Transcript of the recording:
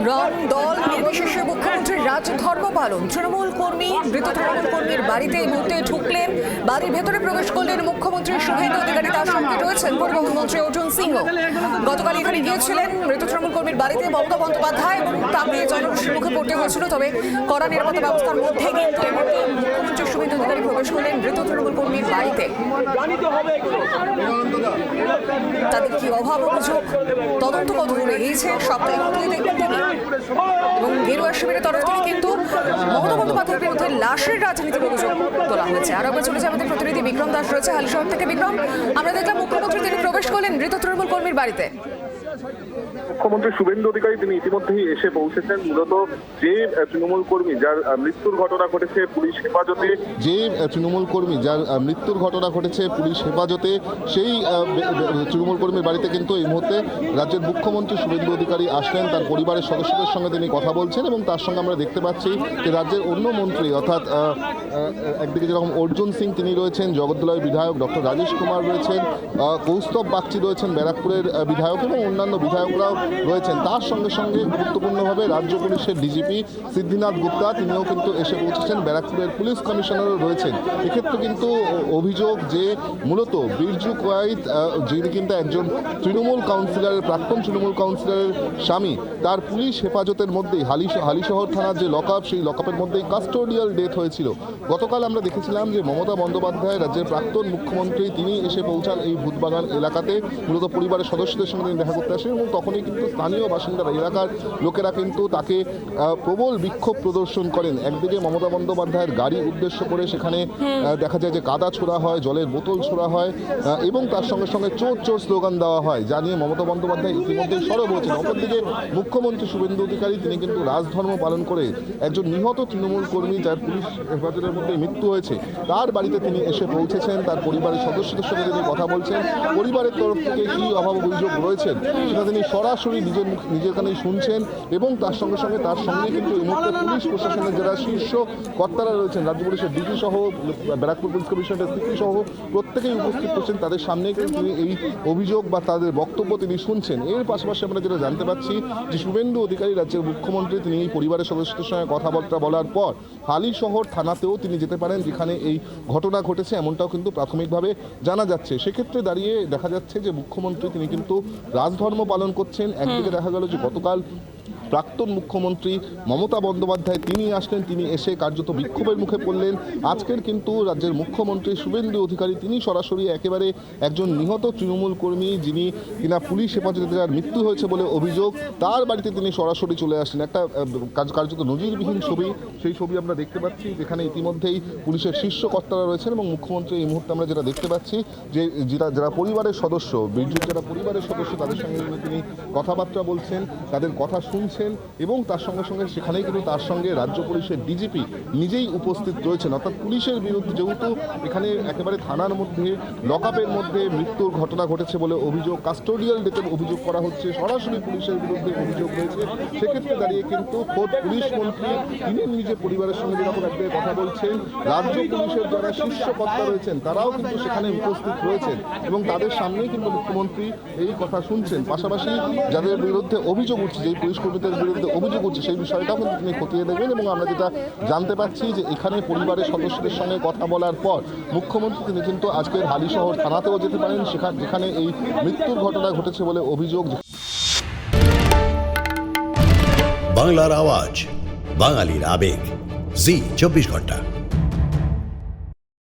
রং দল নির্বিশেষে মুখ্যমন্ত্রীর রাজ্য ধর্ম পালন। মৃত তৃণমূল কর্মীর বাড়িতে এই মুহূর্তে ঢুকলেন, বাড়ির ভেতরে প্রবেশ করলেন মুখ্যমন্ত্রী শুভেন্দু অধিকারী। তার সঙ্গে রয়েছেন পরিবহন মন্ত্রী অর্জুন সিংহ। গতকাল এখানে গিয়েছিলেন মৃত তৃণমূল কর্মীর বাড়িতে মমতা বন্দ্যোপাধ্যায়, এবং তাকে জনরোষের মুখে পড়তে হয়েছিল। তবে কড়া নিরাপত্তা ব্যবস্থার মধ্যে কিন্তু মুখ্যমন্ত্রী শুভেন্দু অধিকারী প্রবেশ করলেন মৃত তৃণমূল কর্মীর বাড়িতে। তাদের কি অভাব অভিযোগ, তদন্ত কত দূরে গিয়েছে সবটাই খতিয়ে দেখবেন তিনি। এবং গেরুয়া শিবিরের তরফ থেকে কিন্তু মমতা বন্দ্যোপাধ্যায়ের বিরুদ্ধে লাশের রাজনীতির অভিযোগ তোলা হয়েছে। আর একবার চলেছে আমাদের প্রতিনিধি বিক্রম দাস রয়েছে হালিশহর থেকে। বিক্রম, আমরা দেখলাম মুখ্যমন্ত্রী তিনি প্রবেশ করলেন মৃত তৃণমূল কর্মীর বাড়িতে। মুখ্যমন্ত্রী শুভেন্দু অধিকারী তিনি ইতিমধ্যেই এসে পৌঁছেছেন। মূলত যে তৃণমূল কর্মী যার মৃত্যুর ঘটনা ঘটেছে পুলিশ হেফাজতে, পুলিশ হেফাজতে, সেই তৃণমূল কর্মীর বাড়িতে কিন্তু এই মুহূর্তে রাজ্যের মুখ্যমন্ত্রী শুভেন্দু অধিকারী আসলেন। তার পরিবারের সদস্যদের সঙ্গে তিনি কথা বলছেন, এবং তার সঙ্গে আমরা দেখতে পাচ্ছি যে রাজ্যের অন্য মন্ত্রী অর্থাৎ একদিকে যেরকম অর্জুন সিং তিনি রয়েছেন, জগদ্দলের বিধায়ক ডক্টর রাজেশ কুমার রয়েছেন, কৌস্তব বাগচি রয়েছেন ব্যারাকপুরের বিধায়ক, এবং অন্যান্য বিধায়করাও রয়েছেন। তার সঙ্গে সঙ্গে গুরুত্বপূর্ণভাবে রাজ্য পুলিশের ডিজিপি সিদ্ধিনাথ গুপ্তা তিনিও কিন্তু এসে পৌঁছেছেন। ব্যারাকপুরের পুলিশ কমিশনারও রয়েছেন। এক্ষেত্রে কিন্তু অভিযোগ যে মূলত বিরজু কোয়াইত, যিনি কিন্তু একজন প্রাক্তন তৃণমূল কাউন্সিলরের স্বামী, তার পুলিশ হেফাজতের মধ্যেই হালিশহর থানার যে লকআপ, সেই লকআপের মধ্যেই কাস্টোডিয়াল ডেথ হয়েছিল। গতকাল আমরা দেখেছিলাম যে মমতা বন্দ্যোপাধ্যায় রাজ্যের প্রাক্তন মুখ্যমন্ত্রী তিনি এসে পৌঁছান এই ভূতবাগান এলাকাতে। মূলত পরিবারের সদস্যদের সঙ্গে তিনি দেখা করতে আসেন, এবং তখনই কিন্তু স্থানীয় বাসিন্দারা, এলাকার লোকেরা কিন্তু তাকে প্রবল বিক্ষোভ প্রদর্শন করেন। একদিকে মমতা বন্দ্যোপাধ্যায়ের গাড়ি উদ্দেশ্য করে সেখানে দেখা যায় যে কাদা ছোড়া হয়, জলের বোতল ছোড়া হয়, এবং তার সঙ্গে সঙ্গে চোর চোর স্লোগান দেওয়া হয়, যা নিয়ে মমতা বন্দ্যোপাধ্যায় ইতিমধ্যেই সরব হয়েছেন। অপরদিকে মুখ্যমন্ত্রী শুভেন্দু অধিকারী তিনি কিন্তু রাজধর্ম পালন করে একজন নিহত তৃণমূল কর্মী যার পুলিশ হেফাজতের মধ্যে মৃত্যু হয়েছে তার বাড়িতে তিনি এসে পৌঁছেছেন। তার পরিবারের সদস্যদের সঙ্গে তিনি কথা বলছেন। পরিবারের তরফ থেকে কী অভাব অভিযোগ রয়েছেন সেটা তিনি সরাসরি নিজের কানেই শুনছেন, এবং তার সঙ্গে কিন্তু এই মুহূর্তে পুলিশ প্রশাসনের যারা শীর্ষ কর্তারা রয়েছেন, রাজ্য পুলিশের ডিজি সহ, ব্যারাকপুর পুলিশ কমিশনারের সিপি সহ প্রত্যেকেই উপস্থিত করছেন। তাদের সামনেই কিন্তু তিনি এই অভিযোগ বা তাদের বক্তব্য তিনি শুনছেন। এর পাশাপাশি আমরা যেটা জানতে পারছি যে শুভেন্দু অধিকারী রাজ্যের মুখ্যমন্ত্রী তিনি এই পরিবারের সদস্যদের সঙ্গে কথাবার্তা বলার পর হালিশহর থানাতেও তিনি যেতে পারেন যেখানে এই ঘটনা ঘটেছে, এমনটাও কিন্তু প্রাথমিকভাবে জানা যাচ্ছে। সেক্ষেত্রে দাঁড়িয়ে দেখা যাচ্ছে যে মুখ্যমন্ত্রী তিনি কিন্তু রাজধর্ম পালন করছেন। একদিকে দেখা গেল যে গতকাল প্রাক্তন মুখ্যমন্ত্রী মমতা বন্দ্যোপাধ্যায় তিনি আসলেন, তিনি এসে কার্যত বিক্ষোভের মুখে পড়লেন। আজকের কিন্তু রাজ্যের মুখ্যমন্ত্রী শুভেন্দু অধিকারী তিনি সরাসরি একেবারে একজন নিহত তৃণমূল কর্মী যিনি কিনা পুলিশ হেফাজতে যার মৃত্যু হয়েছে বলে অভিযোগ, তার বাড়িতে তিনি সরাসরি চলে আসলেন। একটা কার্যত নজিরবিহীন ছবি, সেই ছবি আমরা দেখতে পাচ্ছি যেখানে ইতিমধ্যেই পুলিশের শীর্ষ কর্তারা রয়েছেন, এবং মুখ্যমন্ত্রী এই মুহূর্তে আমরা যেটা দেখতে পাচ্ছি যে যারা পরিবারের সদস্য, বিরজুর যারা পরিবারের সদস্য তাদের সঙ্গে তিনি কথাবার্তা বলছেন, তাদের কথা শুনছেন, এবং তার সঙ্গে সঙ্গে সেখানেই কিন্তু তার সঙ্গে রাজ্য পুলিশের ডিজিপি নিজেই উপস্থিত রয়েছেন। অর্থাৎ পুলিশের বিরুদ্ধে যেহেতু এখানে একেবারে থানার মধ্যে লকআপের মধ্যে মৃত্যুর ঘটনা ঘটেছে বলে অভিযোগ, কাস্টোডিয়াল ডেথের অভিযোগ করা হচ্ছে, সরাসরি পুলিশের বিরুদ্ধে অভিযোগ রয়েছে। সেক্ষেত্রে দাঁড়িয়ে কিন্তু খোদ পুলিশ মন্ত্রী তিনি নিজে পরিবারের সঙ্গে যখন একদিকে কথা বলছেন, রাজ্য পুলিশের যারা শীর্ষ কর্তা রয়েছেন তারাও কিন্তু সেখানে উপস্থিত রয়েছেন, এবং তাদের সামনেই কিন্তু মুখ্যমন্ত্রী এই কথা শুনছেন। পাশাপাশি যাদের বিরুদ্ধে অভিযোগ উঠছে, যেই পুলিশ কর্মীদের বিরুদ্ধে অভিযোগ উঠছে, সেই বিষয়টাও কিন্তু তিনি খতিয়ে দেখবেন। এবং আমরা যেটা জানতে পারছি যে এখানে পরিবারের সদস্যদের সঙ্গে কথা বলার পর মুখ্যমন্ত্রী তিনি কিন্তু আজকের হালিশহর থানাতেও যেতে পারেন, যেখানে এই মৃত্যুর ঘটনা ঘটেছে বলে অভিযোগ। বাংলার আওয়াজ, বাঙালির আবেগ, জি 24 ঘন্টা।